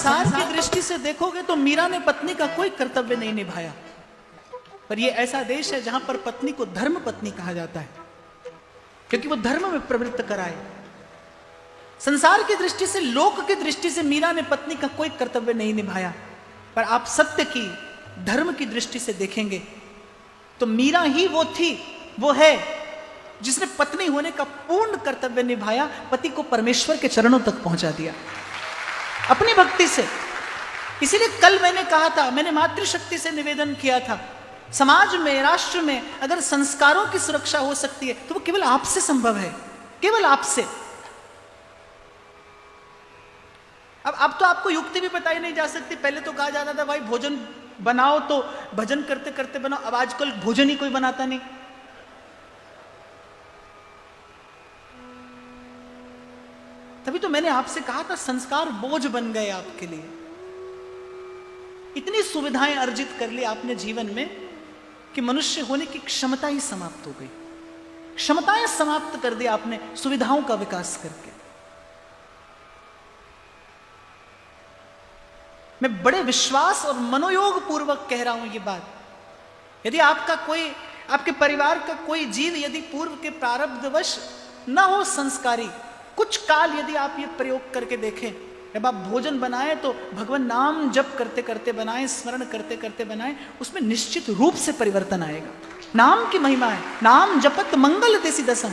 संसार की दृष्टि से देखोगे तो मीरा ने पत्नी का कोई कर्तव्य नहीं निभाया, पर यह ऐसा देश है जहां पर पत्नी को धर्म पत्नी कहा जाता है, क्योंकि वो धर्म में प्रवृत्त कराए। संसार की दृष्टि से, लोक की दृष्टि से मीरा ने पत्नी का कोई कर्तव्य नहीं निभाया, पर आप सत्य की, धर्म की दृष्टि से देखेंगे तो मीरा ही वो थी, वो है जिसने पत्नी होने का पूर्ण कर्तव्य निभाया, पति को परमेश्वर के चरणों तक पहुंचा दिया अपनी भक्ति से। इसीलिए कल मैंने कहा था, मैंने मातृशक्ति से निवेदन किया था, समाज में, राष्ट्र में अगर संस्कारों की सुरक्षा हो सकती है तो वो केवल आपसे संभव है, केवल आपसे। अब तो आपको युक्ति भी बताई नहीं जा सकती। पहले तो कहा जाता था भाई भोजन बनाओ तो भजन करते करते बनाओ, अब आजकल भोजन ही कोई बनाता नहीं। तभी तो मैंने आपसे कहा था संस्कार बोझ बन गए आपके लिए। इतनी सुविधाएं अर्जित कर ली आपने जीवन में कि मनुष्य होने की क्षमता ही समाप्त हो गई। क्षमताएं समाप्त कर दी आपने सुविधाओं का विकास करके। मैं बड़े विश्वास और मनोयोग पूर्वक कह रहा हूं ये बात। यदि आपका कोई, आपके परिवार का कोई जीव यदि पूर्व के प्रारब्धवश न हो संस्कारी, कुछ काल यदि आप ये प्रयोग करके देखें, जब आप भोजन बनाएं तो भगवान नाम जप करते करते बनाएं, स्मरण करते करते बनाएं, उसमें निश्चित रूप से परिवर्तन आएगा। नाम की महिमा है, नाम जपत मंगल देसी दसम।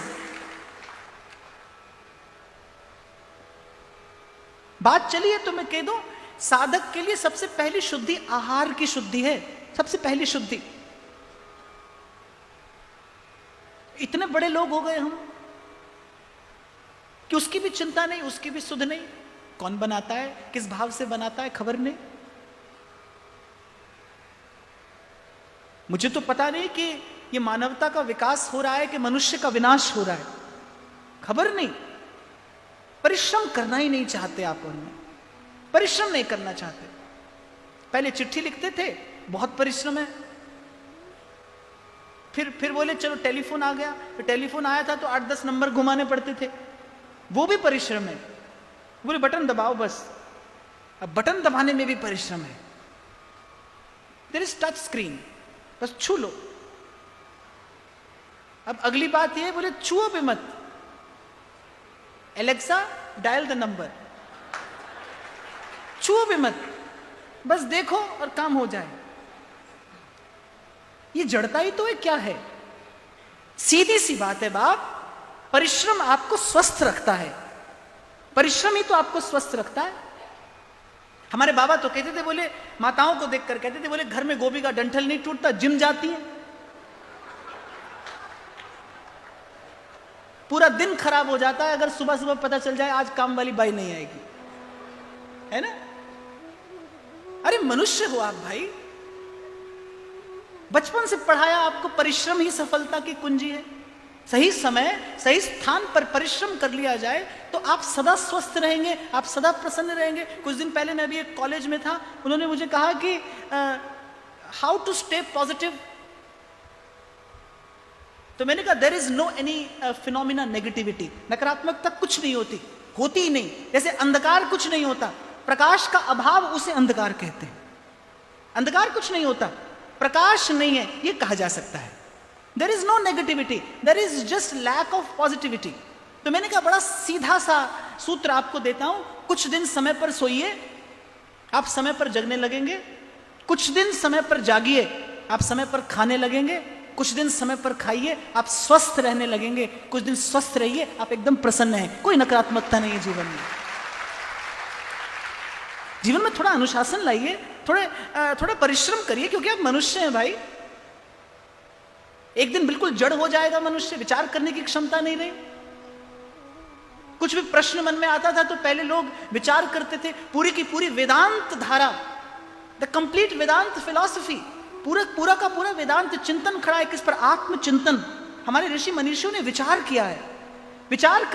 बात चली है तो मैं कह दूं, साधक के लिए सबसे पहली शुद्धि आहार की शुद्धि है, सबसे पहली शुद्धि। इतने बड़े लोग हो गए हम कि उसकी भी चिंता नहीं, उसकी भी सुध नहीं, कौन बनाता है, किस भाव से बनाता है, खबर नहीं। मुझे तो पता नहीं कि ये मानवता का विकास हो रहा है कि मनुष्य का विनाश हो रहा है, खबर नहीं। परिश्रम करना ही नहीं चाहते आप, उनमें परिश्रम नहीं करना चाहते। पहले चिट्ठी लिखते थे, बहुत परिश्रम है। फिर बोले चलो टेलीफोन आ गया, फिर टेलीफोन आया था तो 8-10 नंबर घुमाने पड़ते थे, वो भी परिश्रम है। बोले बटन दबाओ बस, अब बटन दबाने में भी परिश्रम है। देयर इज टच स्क्रीन, बस छू लो। अब अगली बात यह, बोले छुओ भी मत, एलेक्सा डायल द नंबर, छुओ भी मत, बस देखो और काम हो जाए। ये जड़ता ही तो है, क्या है? सीधी सी बात है बाप, परिश्रम आपको स्वस्थ रखता है, परिश्रम ही तो आपको स्वस्थ रखता है। हमारे बाबा तो कहते थे, बोले माताओं को देखकर कहते थे, बोले घर में गोभी का डंठल नहीं टूटता, जिम जाती है। पूरा दिन खराब हो जाता है अगर सुबह सुबह पता चल जाए आज काम वाली बाई नहीं आएगी, है ना? अरे मनुष्य हो आप भाई, बचपन से पढ़ाया आपको परिश्रम ही सफलता की कुंजी है। सही समय सही स्थान पर परिश्रम कर लिया जाए तो आप सदा स्वस्थ रहेंगे, आप सदा प्रसन्न रहेंगे। कुछ दिन पहले मैं भी एक कॉलेज में था, उन्होंने मुझे कहा कि हाउ टू स्टे पॉजिटिव, तो मैंने कहा there is no any phenomena negativity, नकारात्मकता कुछ नहीं होती, होती ही नहीं। जैसे अंधकार कुछ नहीं होता, प्रकाश का अभाव उसे अंधकार कहते हैं। अंधकार कुछ नहीं होता, प्रकाश नहीं है ये कहा जा सकता है। There is no negativity, there is just lack of positivity. तो मैंने कहा बड़ा सीधा सा सूत्र आपको देता हूं, कुछ दिन समय पर सोइए, आप समय पर जगने लगेंगे। कुछ दिन समय पर जागिए, आप समय पर खाने लगेंगे। कुछ दिन समय पर खाइए, आप स्वस्थ रहने लगेंगे। कुछ दिन स्वस्थ रहिए, आप एकदम प्रसन्न हैं, कोई नकारात्मकता नहीं है जीवन में। जीवन में थोड़ा अनुशासन लाइए, थोड़ा परिश्रम करिए, क्योंकि आप मनुष्य हैं भाई। एक दिन बिल्कुल जड़ हो जाएगा मनुष्य, विचार करने की क्षमता नहीं रही। कुछ भी प्रश्न मन में आता था तो पहले लोग विचार करते थे, पूरी की पूरी वेदांत धारा, द कंप्लीट वेदांत फिलॉसफी, पूरा का पूरा वेदांत चिंतन खड़ा है किस पर? आत्मचिंतन। हमारे ऋषि मनीषियों ने विचार किया है, विचार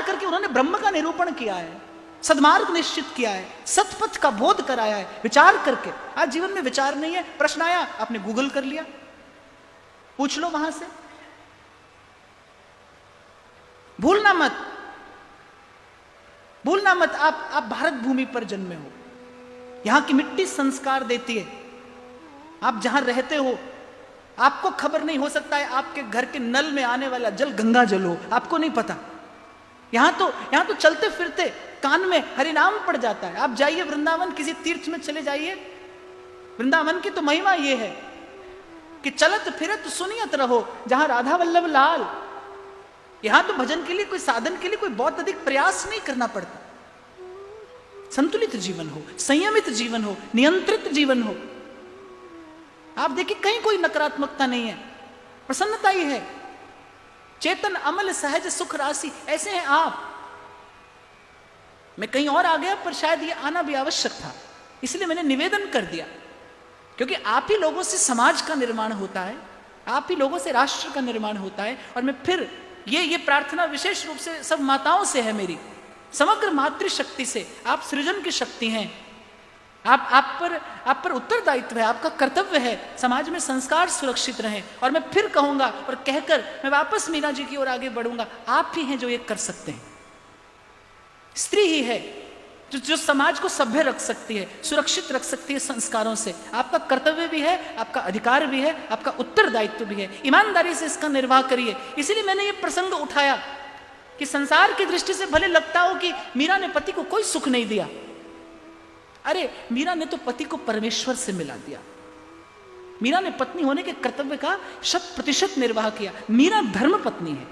करके उन्होंने ब्रह्म का निरूपण किया है, सद्मार्ग निश्चित किया है, सतपथ का बोध कराया है, विचार करके। आज जीवन में विचार नहीं है, प्रश्न आया आपने गूगल कर लिया, पूछ लो वहां से। भूलना मत, भूलना मत, आप भारत भूमि पर जन्मे हो, यहां की मिट्टी संस्कार देती है। आप जहां रहते हो आपको खबर नहीं, हो सकता है आपके घर के नल में आने वाला जल गंगा जल हो, आपको नहीं पता। यहां तो चलते फिरते कान में हरिनाम पड़ जाता है। आप जाइए वृंदावन, किसी तीर्थ में चले जाइए, वृंदावन की तो महिमा यह है कि चलत फिरत सुनियत रहो जहां राधा वल्लभ लाल। यहां तो भजन के लिए, कोई साधन के लिए कोई बहुत अधिक प्रयास नहीं करना पड़ता। संतुलित जीवन हो, संयमित जीवन हो, नियंत्रित जीवन हो। आप देखिए कहीं कोई नकारात्मकता नहीं है, प्रसन्नता ही है। चेतन अमल सहज सुख राशि, ऐसे हैं आप। मैं कहीं और आ गया, पर शायद ये आना भी आवश्यक था, इसलिए मैंने निवेदन कर दिया, क्योंकि आप ही लोगों से समाज का निर्माण होता है, आप ही लोगों से राष्ट्र का निर्माण होता है। और मैं फिर ये प्रार्थना विशेष रूप से सब माताओं से है मेरी, समग्र मातृशक्ति से। आप सृजन की शक्ति हैं, आप पर उत्तरदायित्व है, आपका कर्तव्य है समाज में संस्कार सुरक्षित रहें। और मैं फिर कहूंगा और कहकर मैं वापस मीना जी की ओर आगे बढ़ूंगा, आप ही हैं जो ये कर सकते हैं। स्त्री ही है जो समाज को सभ्य रख सकती है, सुरक्षित रख सकती है संस्कारों से। आपका कर्तव्य भी है, आपका अधिकार भी है, आपका उत्तरदायित्व भी है। ईमानदारी से इसका निर्वाह करिए। इसीलिए मैंने ये प्रसंग उठाया कि संसार की दृष्टि से भले लगता हो कि मीरा ने पति को कोई सुख नहीं दिया, अरे मीरा ने तो पति को परमेश्वर से मिला दिया। मीरा ने पत्नी होने के कर्तव्य का 100% निर्वाह किया। मीरा धर्म पत्नी है।